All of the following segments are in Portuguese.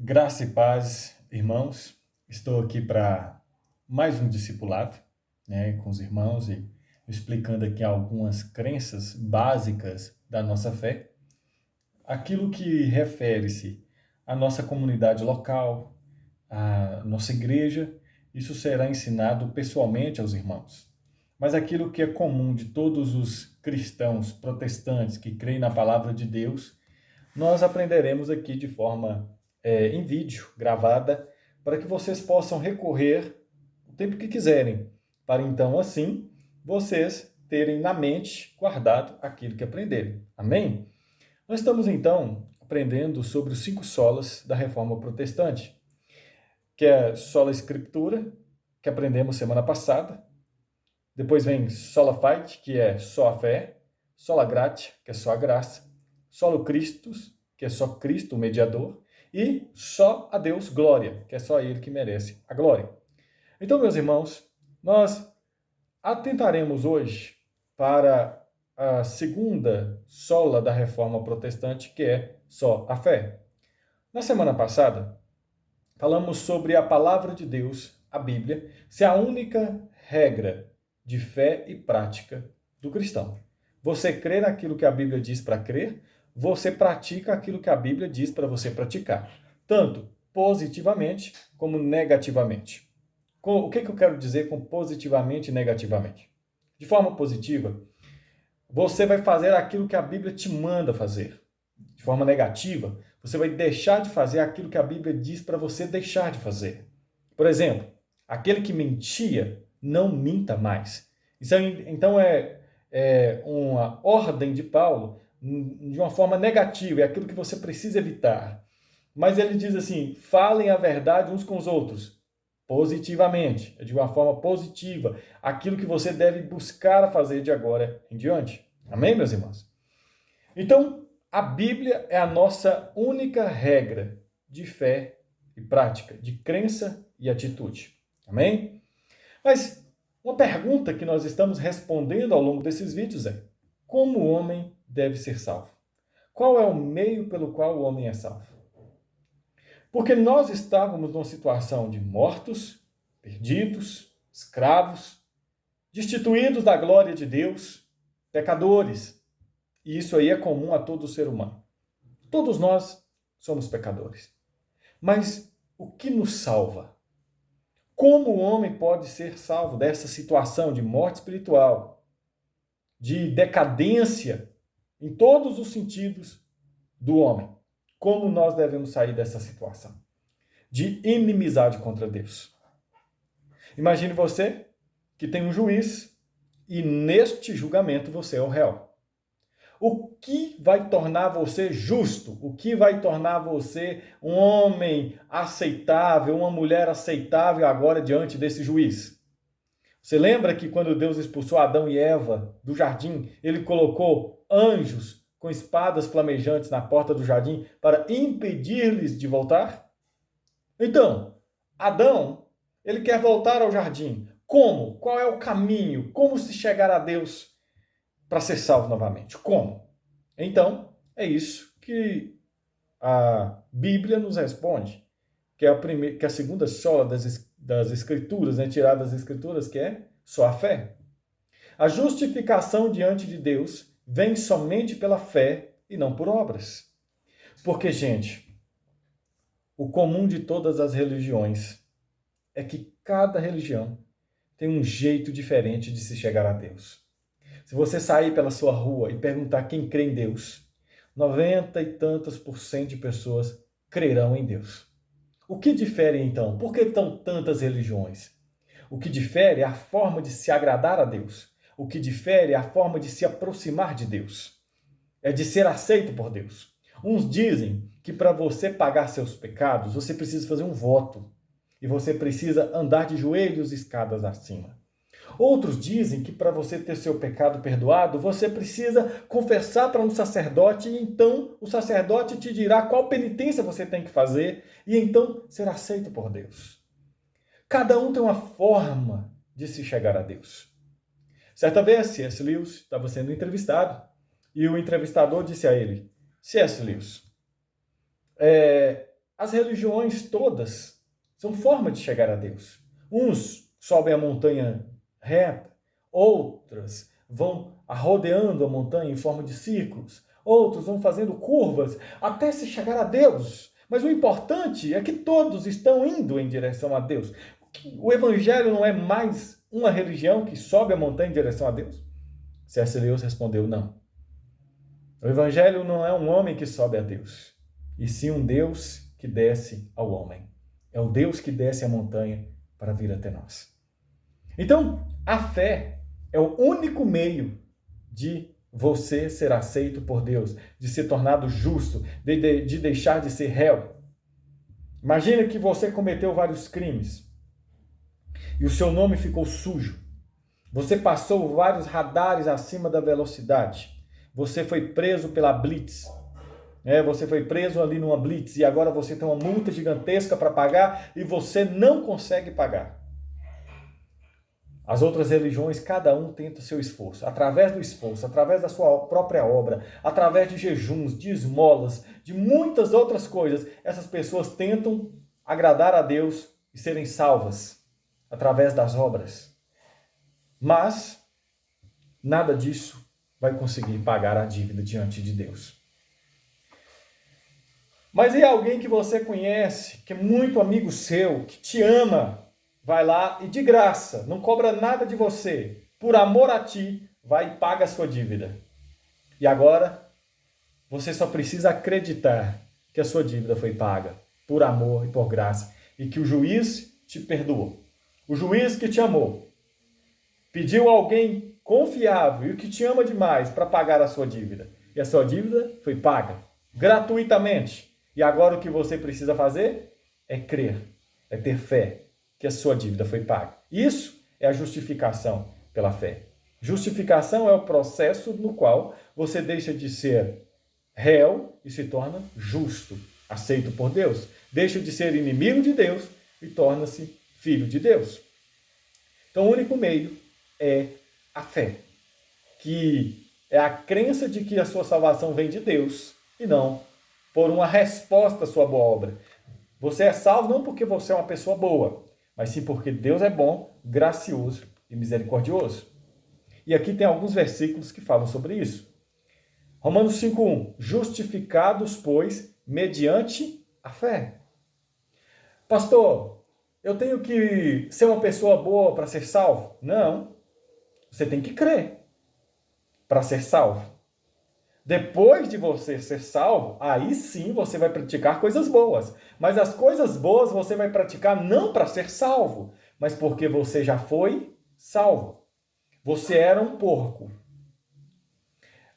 Graça e paz, irmãos. Estou aqui para mais um discipulado, com os irmãos e explicando aqui algumas crenças básicas da nossa fé, aquilo que refere-se à nossa comunidade local, à nossa igreja, isso será ensinado pessoalmente aos irmãos. Mas aquilo que é comum de todos os cristãos protestantes que creem na palavra de Deus, nós aprenderemos aqui de forma em vídeo, gravada, para que vocês possam recorrer o tempo que quiserem, para então, assim, vocês terem na mente guardado aquilo que aprenderem. Amém? Nós estamos, então, aprendendo sobre os 5 solas da Reforma Protestante, que é sola Escritura, que aprendemos semana passada. Depois vem sola Fide, que é só a fé. Sola Gratia, que é só a graça. Solo Christus, que é só Cristo, o mediador. E só a Deus glória, que é só Ele que merece a glória. Então, meus irmãos, nós atentaremos hoje para a segunda sola da Reforma Protestante, que é só a fé. Na semana passada, falamos sobre a palavra de Deus, a Bíblia, ser a única regra de fé e prática do cristão. Você crê naquilo que a Bíblia diz para crer, você pratica aquilo que a Bíblia diz para você praticar, tanto positivamente como negativamente. O que eu quero dizer com positivamente e negativamente? De forma positiva, você vai fazer aquilo que a Bíblia te manda fazer. De forma negativa, você vai deixar de fazer aquilo que a Bíblia diz para você deixar de fazer. Por exemplo, aquele que mentia, não minta mais. Isso então é uma ordem de Paulo de uma forma negativa, é aquilo que você precisa evitar. Mas ele diz assim: falem a verdade uns com os outros, positivamente, de uma forma positiva, aquilo que você deve buscar a fazer de agora em diante. Amém, meus irmãos? Então, a Bíblia é a nossa única regra de fé e prática, de crença e atitude. Amém? Mas uma pergunta que nós estamos respondendo ao longo desses vídeos é: como o homem deve ser salvo? Qual é o meio pelo qual o homem é salvo? Porque nós estávamos numa situação de mortos, perdidos, escravos, destituídos da glória de Deus, pecadores. E isso aí é comum a todo ser humano. Todos nós somos pecadores. Mas o que nos salva? Como o homem pode ser salvo dessa situação de morte espiritual, de decadência em todos os sentidos do homem? Como nós devemos sair dessa situação de inimizade contra Deus? Imagine você que tem um juiz e neste julgamento você é o réu. O que vai tornar você justo? O que vai tornar você um homem aceitável, uma mulher aceitável agora diante desse juiz? Você lembra que quando Deus expulsou Adão e Eva do jardim, ele colocou anjos com espadas flamejantes na porta do jardim para impedir-lhes de voltar? Então, Adão, ele quer voltar ao jardim. Como? Qual é o caminho? Como se chegar a Deus para ser salvo novamente? Como? Então, é isso que a Bíblia nos responde, que é a segunda sola das Escrituras, tirada das Escrituras, que é só a fé. A justificação diante de Deus vem somente pela fé e não por obras. Porque, gente, o comum de todas as religiões é que cada religião tem um jeito diferente de se chegar a Deus. Se você sair pela sua rua e perguntar quem crê em Deus, 90 e tantos por cento de pessoas crerão em Deus. O que difere então? Por que estão tantas religiões? O que difere é a forma de se agradar a Deus. O que difere é a forma de se aproximar de Deus. É de ser aceito por Deus. Uns dizem que para você pagar seus pecados, você precisa fazer um voto. E você precisa andar de joelhos escadas acima. Outros dizem que para você ter seu pecado perdoado, você precisa confessar para um sacerdote e então o sacerdote te dirá qual penitência você tem que fazer e então ser aceito por Deus. Cada um tem uma forma de se chegar a Deus. Certa vez, C.S. Lewis estava sendo entrevistado e o entrevistador disse a ele: C.S. Lewis, as religiões todas são formas de chegar a Deus. Uns sobem a montanha reta, outras vão rodeando a montanha em forma de círculos, outros vão fazendo curvas até se chegar a Deus. Mas o importante é que todos estão indo em direção a Deus. O Evangelho não é mais uma religião que sobe a montanha em direção a Deus? C.S. Lewis respondeu não. O Evangelho não é um homem que sobe a Deus, e sim um Deus que desce ao homem. É o Deus que desce a montanha para vir até nós. Então, a fé é o único meio de você ser aceito por Deus, de ser tornado justo, de deixar de ser réu. Imagina que você cometeu vários crimes e o seu nome ficou sujo. Você passou vários radares acima da velocidade. Você foi preso pela Blitz. Você foi preso ali numa Blitz e agora você tem uma multa gigantesca para pagar e você não consegue pagar. As outras religiões, cada um tenta o seu esforço. Através do esforço, através da sua própria obra, através de jejuns, de esmolas, de muitas outras coisas, essas pessoas tentam agradar a Deus e serem salvas através das obras. Mas nada disso vai conseguir pagar a dívida diante de Deus. Mas e alguém que você conhece, que é muito amigo seu, que te ama, vai lá e de graça, não cobra nada de você, por amor a ti, vai e paga a sua dívida. E agora, você só precisa acreditar que a sua dívida foi paga, por amor e por graça, e que o juiz te perdoou. O juiz que te amou, pediu alguém confiável e que te ama demais para pagar a sua dívida. E a sua dívida foi paga, gratuitamente. E agora o que você precisa fazer é crer, é ter fé que a sua dívida foi paga. Isso é a justificação pela fé. Justificação é o processo no qual você deixa de ser réu e se torna justo, aceito por Deus. Deixa de ser inimigo de Deus e torna-se filho de Deus. Então o único meio é a fé, que é a crença de que a sua salvação vem de Deus e não por uma resposta à sua boa obra. Você é salvo não porque você é uma pessoa boa, mas sim porque Deus é bom, gracioso e misericordioso. E aqui tem alguns versículos que falam sobre isso. Romanos 5:1. Justificados, pois, mediante a fé. Pastor, eu tenho que ser uma pessoa boa para ser salvo? Não. Você tem que crer para ser salvo. Depois de você ser salvo, aí sim você vai praticar coisas boas. Mas as coisas boas você vai praticar não para ser salvo, mas porque você já foi salvo. Você era um porco.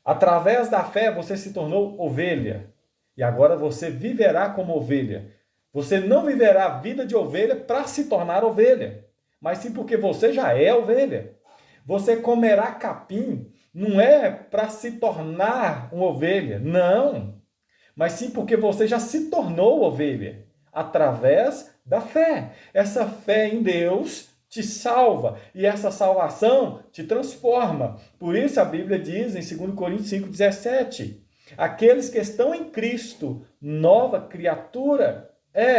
Através da fé você se tornou ovelha. E agora você viverá como ovelha. Você não viverá a vida de ovelha para se tornar ovelha, mas sim porque você já é ovelha. Você comerá capim não é para se tornar uma ovelha, não. Mas sim porque você já se tornou ovelha, através da fé. Essa fé em Deus te salva, e essa salvação te transforma. Por isso a Bíblia diz em 2 Coríntios 5,17, aqueles que estão em Cristo, nova criatura,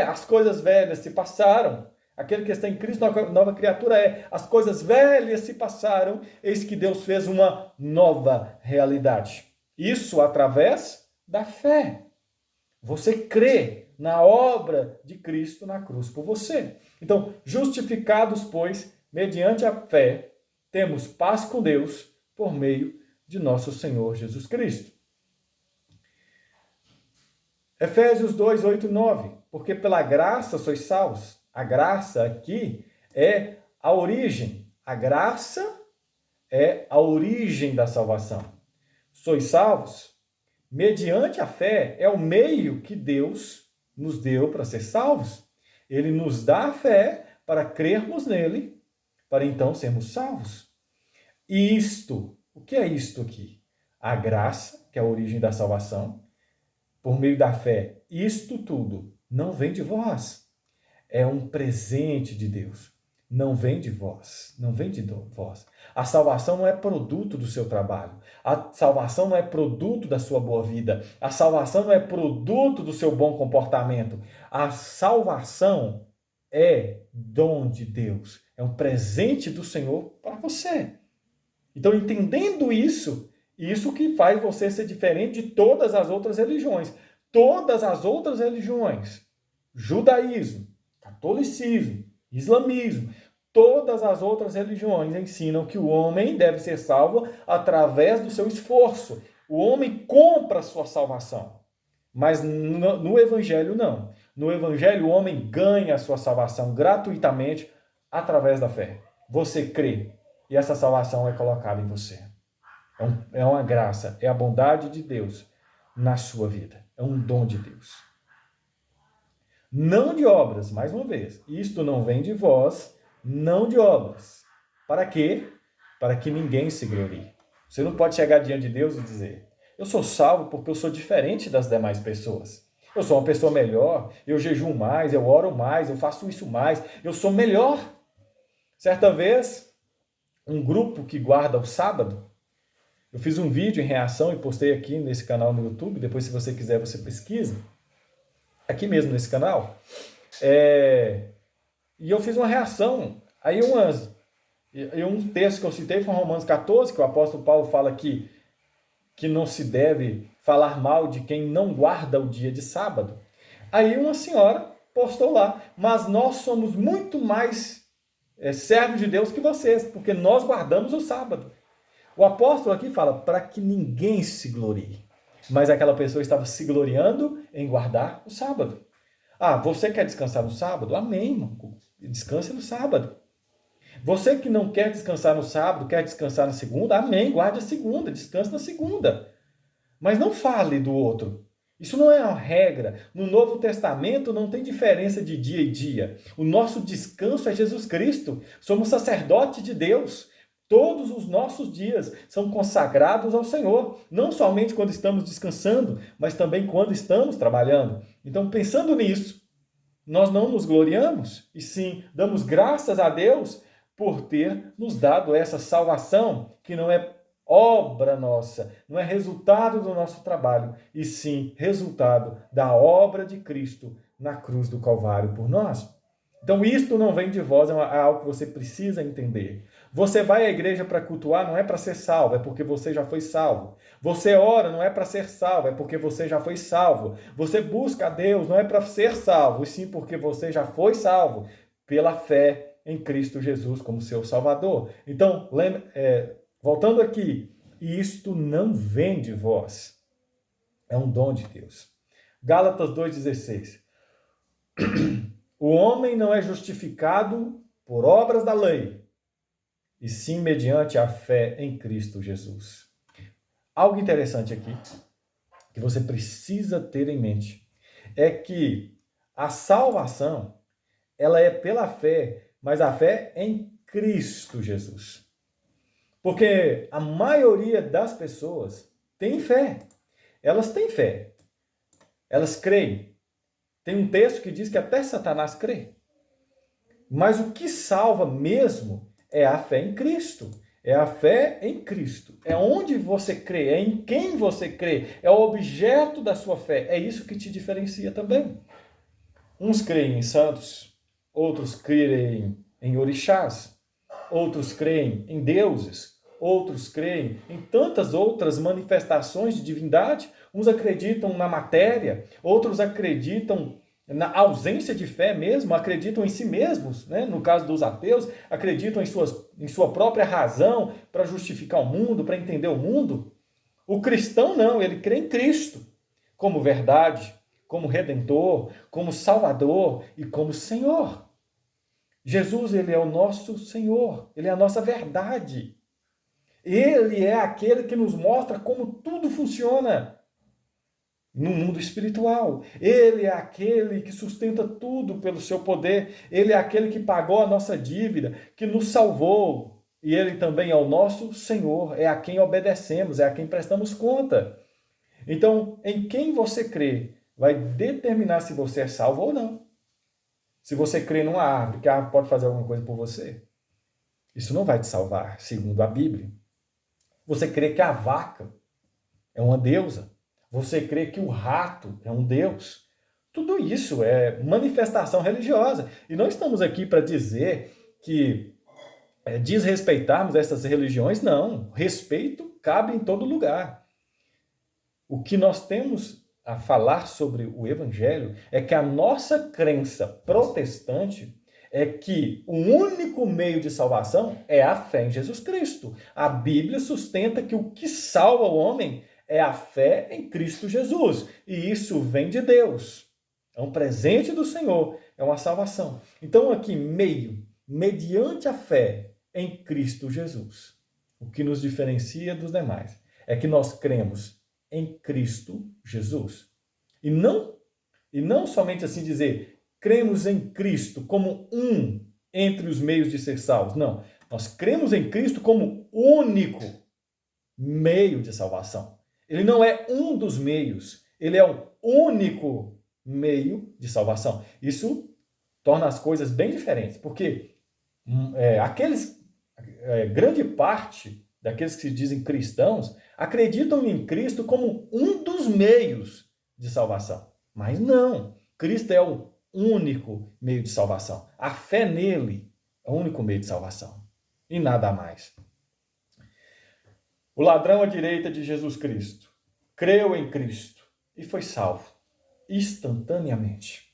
as coisas velhas se passaram. Aquele que está em Cristo, nova criatura as coisas velhas se passaram, eis que Deus fez uma nova realidade. Isso através da fé. Você crê na obra de Cristo na cruz por você. Então, justificados, pois, mediante a fé, temos paz com Deus por meio de nosso Senhor Jesus Cristo. Efésios 2, 8 e 9. Porque pela graça sois salvos. A graça aqui é a origem. A graça é a origem da salvação. Sois salvos mediante a fé, é o meio que Deus nos deu para ser salvos. Ele nos dá a fé para crermos nele, para então sermos salvos. E o que é isto aqui? A graça, que é a origem da salvação, por meio da fé. Isto tudo não vem de vós. É um presente de Deus. Não vem de vós. Não vem de vós. A salvação não é produto do seu trabalho. A salvação não é produto da sua boa vida. A salvação não é produto do seu bom comportamento. A salvação é dom de Deus, é um presente do Senhor para você. Então, entendendo isso, isso que faz você ser diferente de todas as outras religiões. Todas as outras religiões, judaísmo, catolicismo, islamismo, todas as outras religiões ensinam que o homem deve ser salvo através do seu esforço. O homem compra a sua salvação. Mas no Evangelho, não. No Evangelho, o homem ganha a sua salvação gratuitamente através da fé. Você crê e essa salvação é colocada em você. É uma graça, é a bondade de Deus na sua vida. É um dom de Deus. Não de obras, mais uma vez. Isto não vem de vós, não de obras. Para quê? Para que ninguém se glorie. Você não pode chegar diante de Deus e dizer: eu sou salvo porque eu sou diferente das demais pessoas. Eu sou uma pessoa melhor, eu jejuo mais, eu oro mais, eu faço isso mais, eu sou melhor. Certa vez, um grupo que guarda o sábado, eu fiz um vídeo em reação e postei aqui nesse canal no YouTube, depois se você quiser você pesquisa, aqui mesmo nesse canal, e eu fiz uma reação, aí um texto que eu citei foi Romanos 14, que o apóstolo Paulo fala que não se deve falar mal de quem não guarda o dia de sábado. Aí uma senhora postou lá: mas nós somos muito mais servos de Deus que vocês, porque nós guardamos o sábado. O apóstolo aqui fala para que ninguém se glorie. Mas aquela pessoa estava se gloriando em guardar o sábado. Ah, você quer descansar no sábado? Amém, irmão. Descanse no sábado. Você que não quer descansar no sábado, quer descansar na segunda? Amém, guarde a segunda, descanse na segunda. Mas não fale do outro. Isso não é uma regra. No Novo Testamento não tem diferença de dia e dia. O nosso descanso é Jesus Cristo. Somos sacerdotes de Deus. Todos os nossos dias são consagrados ao Senhor. Não somente quando estamos descansando, mas também quando estamos trabalhando. Então, pensando nisso, nós não nos gloriamos, e sim damos graças a Deus por ter nos dado essa salvação, que não é obra nossa, não é resultado do nosso trabalho, e sim resultado da obra de Cristo na cruz do Calvário por nós. Então, isto não vem de vós, é algo que você precisa entender. Você vai à igreja para cultuar, não é para ser salvo, é porque você já foi salvo. Você ora, não é para ser salvo, é porque você já foi salvo. Você busca a Deus, não é para ser salvo, e sim porque você já foi salvo pela fé em Cristo Jesus como seu Salvador. Então, voltando aqui, isto não vem de vós, é um dom de Deus. Gálatas 2,16. O homem não é justificado por obras da lei, e sim mediante a fé em Cristo Jesus. Algo interessante aqui, que você precisa ter em mente, é que a salvação, ela é pela fé, mas a fé em Cristo Jesus. Porque a maioria das pessoas tem fé. Elas têm fé. Elas creem. Tem um texto que diz que até Satanás crê. Mas o que salva mesmo é a fé em Cristo. É a fé em Cristo. É onde você crê, é em quem você crê. É o objeto da sua fé. É isso que te diferencia também. Uns creem em santos, outros creem em orixás, outros creem em deuses, outros creem em tantas outras manifestações de divindade. Uns acreditam na matéria, outros acreditam na ausência de fé mesmo, acreditam em si mesmos, né? No caso dos ateus, acreditam em sua própria razão para justificar o mundo, para entender o mundo. O cristão não, ele crê em Cristo como verdade, como Redentor, como Salvador e como Senhor. Jesus, ele é o nosso Senhor, ele é a nossa verdade. Ele é aquele que nos mostra como tudo funciona no mundo espiritual. Ele é aquele que sustenta tudo pelo seu poder. Ele é aquele que pagou a nossa dívida, que nos salvou. E ele também é o nosso Senhor, é a quem obedecemos, é a quem prestamos conta. Então, em quem você crê vai determinar se você é salvo ou não. Se você crê numa árvore, que a árvore pode fazer alguma coisa por você, isso não vai te salvar, segundo a Bíblia. Você crê que a vaca é uma deusa. Você crê que o rato é um deus. Tudo isso é manifestação religiosa. E não estamos aqui para dizer que desrespeitarmos essas religiões, não. Respeito cabe em todo lugar. O que nós temos a falar sobre o Evangelho é que a nossa crença protestante é que o único meio de salvação é a fé em Jesus Cristo. A Bíblia sustenta que o que salva o homem é a fé em Cristo Jesus. E isso vem de Deus. É um presente do Senhor, é uma salvação. Então, aqui, mediante a fé em Cristo Jesus. O que nos diferencia dos demais é que nós cremos em Cristo Jesus. E não somente assim dizer, cremos em Cristo como um entre os meios de ser salvos. Não, nós cremos em Cristo como único meio de salvação. Ele não é um dos meios, ele é o único meio de salvação. Isso torna as coisas bem diferentes, porque grande parte daqueles que se dizem cristãos acreditam em Cristo como um dos meios de salvação. Mas não, Cristo é o único meio de salvação. A fé nele é o único meio de salvação. E nada mais. O ladrão à direita de Jesus Cristo creu em Cristo e foi salvo instantaneamente.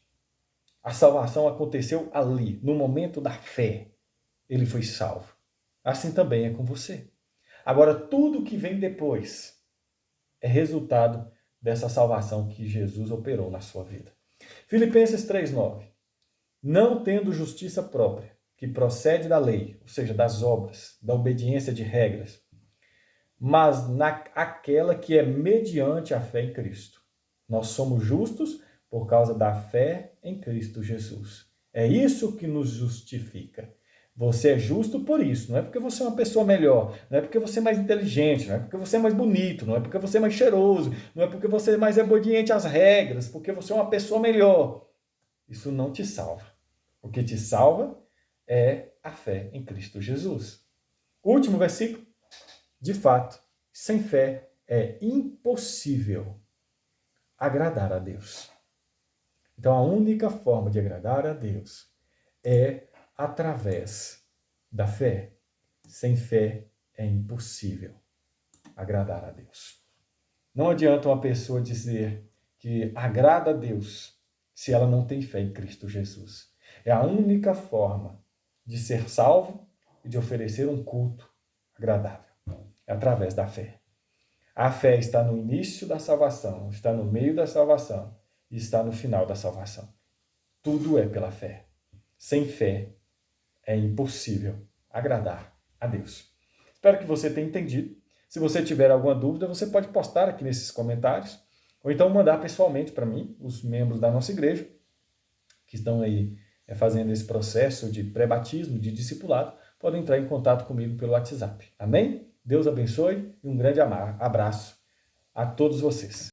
A salvação aconteceu ali, no momento da fé. Ele foi salvo. Assim também é com você. Agora, tudo que vem depois é resultado dessa salvação que Jesus operou na sua vida. Filipenses 3,9. Não tendo justiça própria, que procede da lei, ou seja, das obras, da obediência de regras, mas aquela que é mediante a fé em Cristo. Nós somos justos por causa da fé em Cristo Jesus. É isso que nos justifica. Você é justo por isso, não é porque você é uma pessoa melhor, não é porque você é mais inteligente, não é porque você é mais bonito, não é porque você é mais cheiroso, não é porque você é mais obediente às regras, porque você é uma pessoa melhor. Isso não te salva. O que te salva é a fé em Cristo Jesus. Último versículo. De fato, sem fé é impossível agradar a Deus. Então, a única forma de agradar a Deus é através da fé. Sem fé é impossível agradar a Deus. Não adianta uma pessoa dizer que agrada a Deus se ela não tem fé em Cristo Jesus. É a única forma de ser salvo e de oferecer um culto agradável. É através da fé. A fé está no início da salvação, está no meio da salvação e está no final da salvação. Tudo é pela fé. Sem fé é impossível agradar a Deus. Espero que você tenha entendido. Se você tiver alguma dúvida, você pode postar aqui nesses comentários ou então mandar pessoalmente para mim, os membros da nossa igreja, que estão aí fazendo esse processo de pré-batismo, de discipulado, podem entrar em contato comigo pelo WhatsApp. Amém? Deus abençoe e um grande abraço a todos vocês.